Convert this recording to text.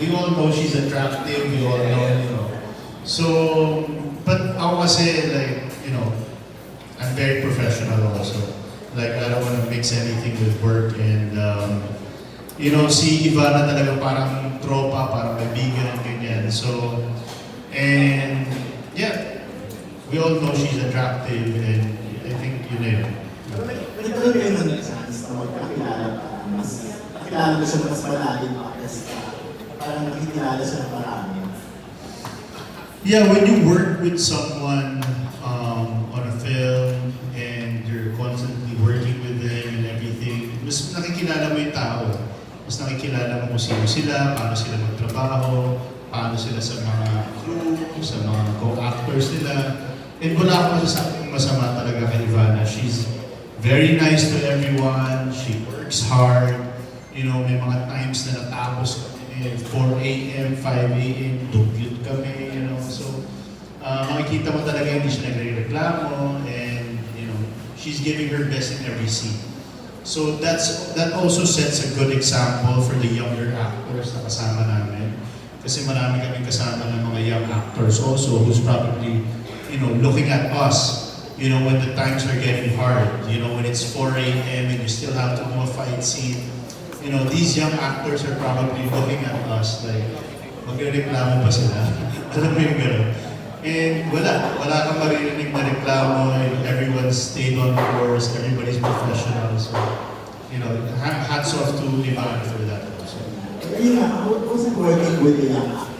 we all know she's attractive, we all know, you know. So, but ako kasi, like, you know, I'm very professional also. Like, I don't want to mix anything with work and, you know, si Ivana talaga parang tropa, parang kaibigan, ganyan. So, and, yeah, we all know she's attractive and I think yun na yun. Nagkaroon kayo ng chance na magkakilala pa, mas nakilala ko siya mas malalim pa kasi parang nakikilala siya ng marami. Yeah, when you work with someone on a film and you're constantly working with them and everything, mas nakikilala mo yung tao. Mas nakikilala mo kung sino sila, paano sila magtrabaho, paano sila sa mga crew, sa mga co-actors nila. And wala akong masasabing masama talaga kay Ivana. She's very nice to everyone, she works hard. You know, may mga times na natapos kami 4 a.m., 5 a.m., dugyot kami, you know. So, makikita mo talaga hindi siya nagre-reklamo and, you know, she's giving her best in every scene. So that also sets a good example for the younger actors na kasama namin. Kasi marami kaming kasama ng mga young actors also who's probably, you know, looking at us, you know, when the times are getting hard, you know, when it's 4 a.m. and you still have to do a fight scene. You know, these young actors are probably looking at us like, magre-reklamo pa sila. Alam mo yung gano'n. And wala kang maririnig na reklamo, everyone stayed on course, everybody's professional. So, you know, hats off to Ivana for that also. Ayun nga, how's it working with the young actors?